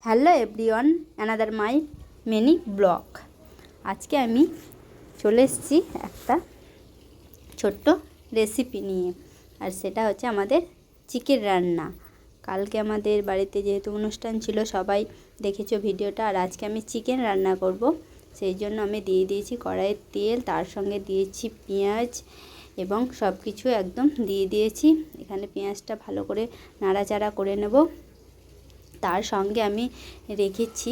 Hello everyone, another my mini blog. আজকে আমি চলে এসেছি একটা ছোট্ট রেসিপি নিয়ে, আর সেটা হচ্ছে আমাদের চিকেন রান্না। কালকে আমাদের বাড়িতে যেহেতু অনুষ্ঠান ছিল, সবাই দেখেছো ভিডিওটা। আর আজকে আমি চিকেন রান্না করব, সেই জন্য আমি দিয়ে দিয়েছি কড়াইয়ের তেল, তার সঙ্গে দিয়েছি পেঁয়াজ এবং সব কিছু একদম দিয়ে দিয়েছি। এখানে পেঁয়াজটা ভালো করে নাড়াচাড়া করে নেব। তার সঙ্গে আমি রেখেছি,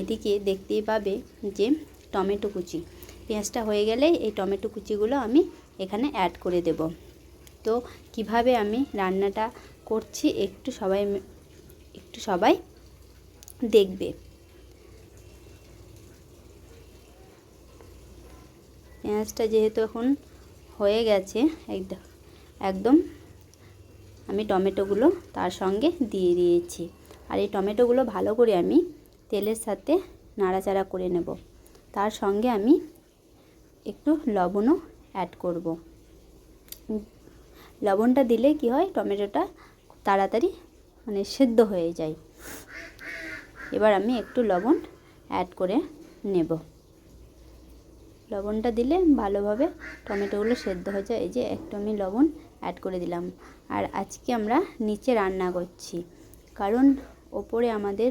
এদিকে দেখতেই পাবে যে টমেটো কুচি। পেঁয়াজটা হয়ে গেলে এই টমেটো কুচিগুলো আমি এখানে অ্যাড করে দেব। তো কিভাবে আমি রান্নাটা করছি একটু সবাই দেখবে। পেঁয়াজটা যেহেতু এখন হয়ে গেছে, একদম আমি টমেটোগুলো তার সঙ্গে দিয়ে দিয়েছি। আর এই টমেটোগুলো ভালো করে আমি তেলের সাথে নাড়াচাড়া করে নেব। তার সঙ্গে আমি একটু লবণও অ্যাড করব। লবণটা দিলে কি হয়, টমেটোটা তাড়াতাড়ি সেদ্ধ হয়ে যায়। এবার আমি একটু লবণ অ্যাড করে নেব। লবণটা দিলে ভালোভাবে টমেটোগুলো সেদ্ধ হয়ে যায়। এই যে একটু আমি লবণ অ্যাড করে দিলাম। আর আজকে আমরা নিচে রান্না করছি, কারণ ওপরে আমাদের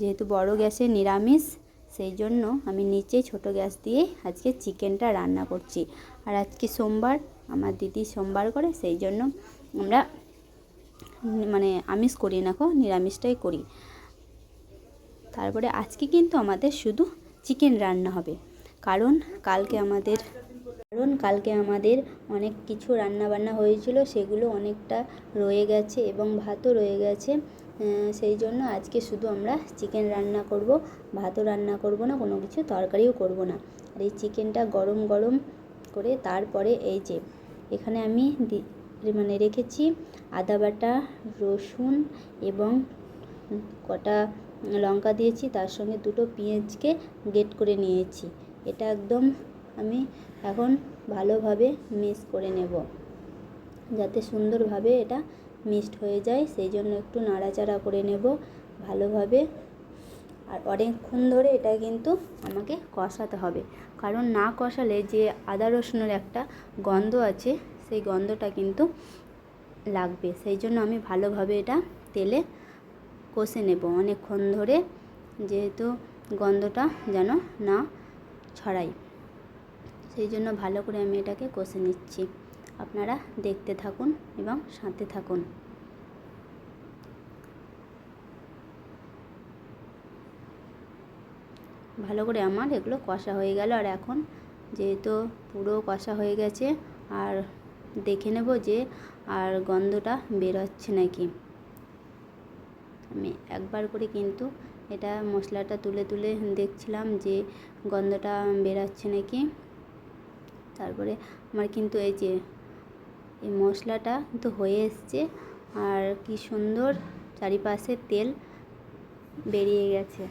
যেহেতু বড় গ্যাসে নিরামিষ, সেই জন্য আমি নিচে ছোট গ্যাস দিয়ে আজকে চিকেনটা রান্না করছি। আর আজকে সোমবার, আমার দিদি সোমবার করে, সেই জন্য আমরা আমিষ করি না, নিরামিষটাই করি। তারপরে আজকে কিন্তু আমাদের শুধু চিকেন রান্না হবে, কারণ কালকে আমাদের অনেক কিছু রান্না বান্না হয়েছিল, সেগুলো অনেকটা রয়ে গেছে এবং ভাতও রয়ে গেছে। সেই জন্য আজকে শুধু আমরা চিকেন রান্না করব, ভাতও রান্না করব না, কোনো কিছু তরকারিও করব না। আর এই চিকেনটা গরম গরম করে তারপরে এই যে এখানে আমি রেখেছি আদা বাটা, রসুন এবং কটা লঙ্কা দিয়েছি, তার সঙ্গে দুটো পেঁয়াজকে গ্রেট করে নিয়েছি। এটা একদম আমি এখন ভালোভাবে মিক্স করে নেব, যাতে সুন্দরভাবে এটা মিক্সড হয়ে যায়। সেই জন্য একটু নাড়াচাড়া করে নেব ভালোভাবে। আর অনেকক্ষণ ধরে এটা কিন্তু আমাকে কষাতে হবে, কারণ না কষালে যে আদা রসুনের একটা গন্ধ আছে, সেই গন্ধটা কিন্তু লাগবে। সেই জন্য আমি ভালোভাবে এটা তেলে কষে নেব অনেকক্ষণ ধরে, যেহেতু গন্ধটা যেন না ছড়ায়। সেই জন্য ভালো করে আমি এটাকে কষে নিচ্ছি। আপনারা দেখতে থাকুন এবং সাথে থাকুন। ভালো করে আমার এগুলো কষা হয়ে গেল। আর এখন যেহেতু পুরো কষা হয়ে গেছে, আর দেখে নেব যে আর গন্ধটা বেরোচ্ছে নাকি। আমি একবার করে কিন্তু এটা মশলাটা তুলে তুলে দেখছিলাম যে গন্ধটা বেরোচ্ছে নাকি। তারপরে আমার কিন্তু এই যে এই মশলাটা কিন্তু হয়ে এসছে, আর কি সুন্দর চারিপাশে তেল বেরিয়ে গেছে।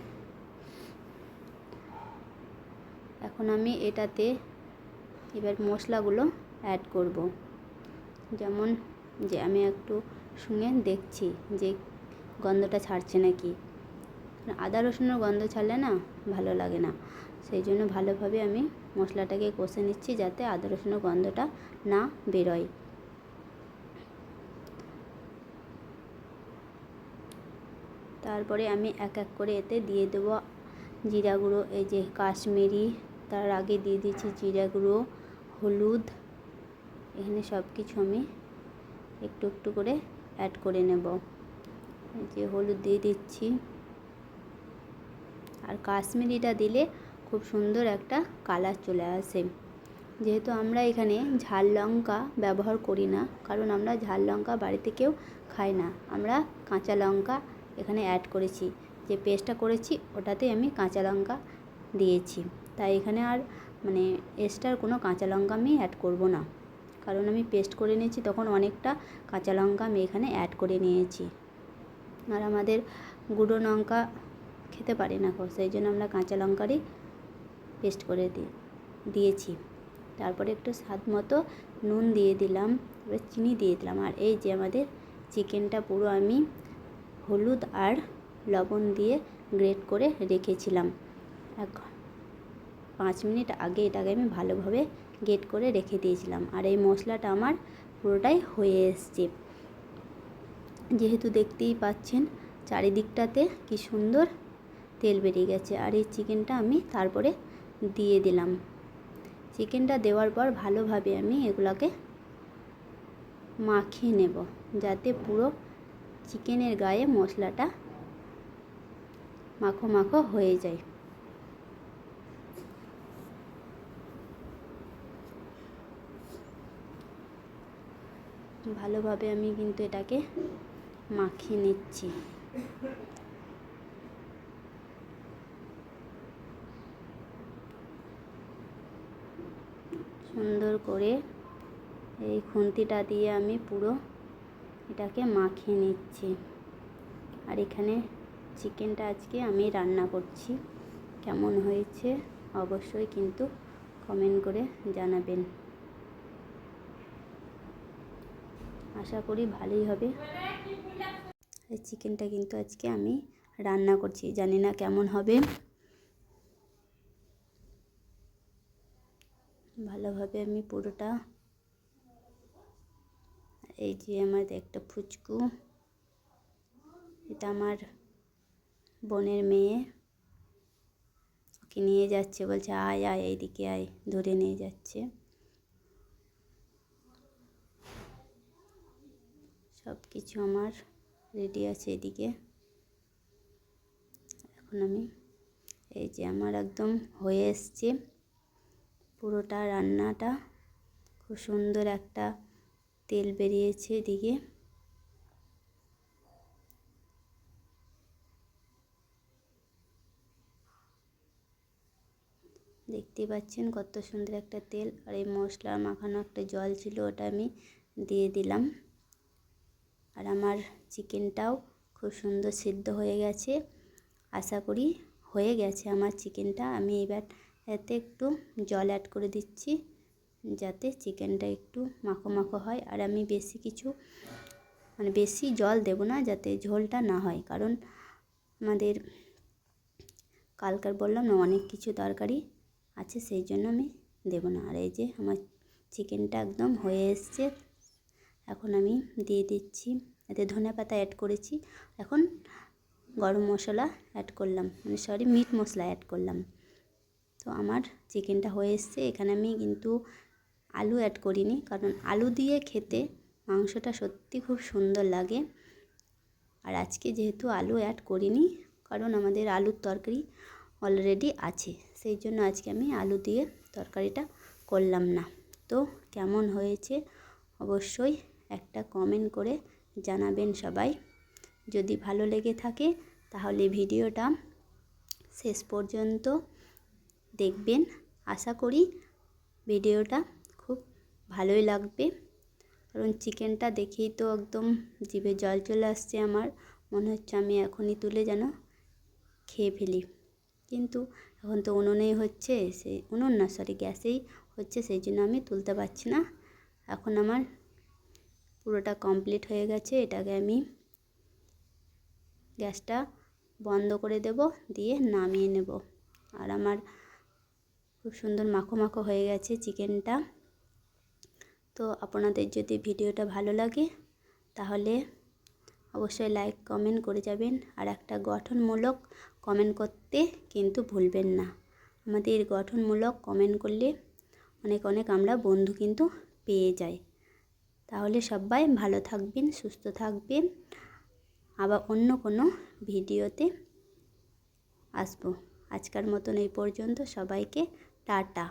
এখন আমি এটাতে এবার মশলাগুলো অ্যাড করব। যেমন যে আমি একটু শুনে দেখছি যে গন্ধটা ছাড়ছে নাকি। আদা রসুনের গন্ধ ছাড়লে না ভালো লাগে না, সেই জন্য ভালোভাবে আমি মশলাটাকে কষে নিচ্ছি, যাতে আদা রসুনের গন্ধটা না বেরোয়। তারপরে আমি এক এক করে এতে দিয়ে দেবো জিরা গুঁড়ো, এই যে কাশ্মীরি, তার আগে দিয়ে দিচ্ছি জিরা গুঁড়ো, হলুদ। এখানে সব কিছু আমি একটু একটু করে অ্যাড করে নেব। এই যে হলুদ দিয়ে দিচ্ছি, আর কাশ্মীরিটা দিলে খুব সুন্দর একটা কালার চলে আসে। যেহেতু আমরা এখানে ঝাল লঙ্কা ব্যবহার করি না, কারণ আমরা ঝাল লঙ্কা বাড়িতে কেউ খাই না, আমরা কাঁচা লঙ্কা এখানে অ্যাড করেছি। যে পেস্টটা করেছি ওটাতে আমি কাঁচা লঙ্কা দিয়েছি, তাই এখানে আর এক্সট্রা কোনো কাঁচা লঙ্কা আমি অ্যাড করব না, কারণ আমি পেস্ট করে নিয়েছি, তখন অনেকটা কাঁচা লঙ্কা আমি এখানে অ্যাড করে নিয়েছি। আর আমাদের গুঁড়ো লঙ্কা খেতে পারি না, সেই জন্য আমরা কাঁচা লঙ্কারই পেস্ট করে দিয়েছি। তারপরে একটু স্বাদ মতো নুন দিয়ে দিলাম, এবার চিনি দিয়ে দিলাম। আর এই যে আমাদের চিকেনটা পুরো আমি হলুদ আর লবণ দিয়ে গ্রেট করে রেখেছিলাম। 5 মিনিট আগে এটাকে আমি ভালোভাবে গ্রেট করে রেখে দিয়েছিলাম। আর এই মশলাটা আমার পুরোটাই হয়ে এসছে। যেহেতু দেখতেই পাচ্ছেন চারিদিকটাতে কি সুন্দর তেল বেরিয়ে গেছে। আর এই চিকেনটা আমি তারপরে দিয়ে দিলাম। চিকেনটা দেওয়ার পর ভালোভাবে আমি এগুলোকে মাখিয়ে নেব, যাতে পুরো চিকেনের গায়ে মশলাটা মাখো মাখো হয়ে যায়। ভালোভাবে আমি কিন্তু এটাকে মাখিয়ে নিচ্ছি। সুন্দর করে এই খুন্তিটা দিয়ে আমি পুরো এটাকে মাখিয়ে নিচ্ছি। আর এখানে চিকেনটা আজকে আমি রান্না করছি। কেমন হয়েছে অবশ্যই কিন্তু কমেন্ট করে জানাবেন। আশা করি ভালোই হবে। এই চিকেনটা কিন্তু আজকে আমি রান্না করছি, জানি না কেমন হবে। ভালোভাবে আমি পুরোটা, এই যে আমার একটা ফুচকু, এটা আমার বোনের মেয়ে, ওকে নিয়ে যাচ্ছে, বলছে আয় আয় এইদিকে আয়, ধরে নিয়ে যাচ্ছে। সব কিছু আমার রেডি আছে এদিকে। এখন আমি এই যে আমার একদম হয়ে এসছে পুরোটা রান্নাটা। খুব সুন্দর একটা তেল বেরিয়েছে এদিকে। দেখতে পাচ্ছেন কত সুন্দর একটা তেল। আর এই মশলা মাখানো একটা জল ছিল, ওটা আমি দিয়ে দিলাম। আর আমার চিকেনটাও খুব সুন্দর সিদ্ধ হয়ে গেছে। আশা করি হয়ে গেছে আমার চিকেনটা। আমি এবার এতে একটু জল অ্যাড করে দিচ্ছি, যাতে চিকেনটা একটু মাখো মাখো হয়। আর আমি বেশি কিছু বেশি জল দেব না, যাতে ঝোলটা না হয়, কারণ আমাদের কালকার বললাম না অনেক কিছু তরকারি আছে, সেই জন্য আমি দেব না। আর এই যে আমার চিকেনটা একদম হয়ে এসছে। এখন আমি দিয়ে দিচ্ছি, এতে ধনেপাতা অ্যাড করেছি। এখন গরম মশলা অ্যাড করলাম, মিট মশলা অ্যাড করলাম। তো আমার চিকেনটা হয়ে এসছে। এখানে আমি কিন্তু আলু অ্যাড করিনি, কারণ আলু দিয়ে খেতে মাংসটা সত্যি খুব সুন্দর লাগে। আর আজকে যেহেতু আলু অ্যাড করিনি, কারণ আমাদের আলুর তরকারি অলরেডি আছে, সেই জন্য আজকে আমি আলু দিয়ে তরকারিটা করলাম না। তো কেমন হয়েছে অবশ্যই একটা কমেন্ট করে জানাবেন সবাই। যদি ভালো লেগে থাকে তাহলে ভিডিওটা শেষ পর্যন্ত দেখবেন। আশা করি ভিডিওটা খুব ভালোই লাগবে, কারণ চিকেনটা দেখেই তো একদম জিভে জল চলে আসছে। আমার মনে হচ্ছে আমি এখনই তুলে যেন খেয়ে ফেলি, কিন্তু এখন তো উনুনেই হচ্ছে, সেই গ্যাসেই হচ্ছে, সেই জন্য আমি তুলতে পারছি না। এখন আমার পুরোটা কমপ্লিট হয়ে গেছে। এটাকে আমি গ্যাসটা বন্ধ করে দেব, দিয়ে নামিয়ে নেব। আর আমার খুব সুন্দর মাখো মাখো হয়ে গেছে চিকেনটা। তো আপনাদের যদি ভিডিওটা ভালো লাগে তাহলে অবশ্যই লাইক কমেন্ট করে যাবেন। আর একটা গঠনমূলক কমেন্ট করতে কিন্তু ভুলবেন না। আমাদের গঠনমূলক কমেন্ট করলে অনেক অনেক আমরা বন্ধু কিন্তু পেয়ে যাই। তাহলে সবাই ভালো থাকবেন, সুস্থ থাকবেন। আবার অন্য কোনো ভিডিওতে আসবো। আজকের মতন এই পর্যন্ত। সবাইকে টাটা।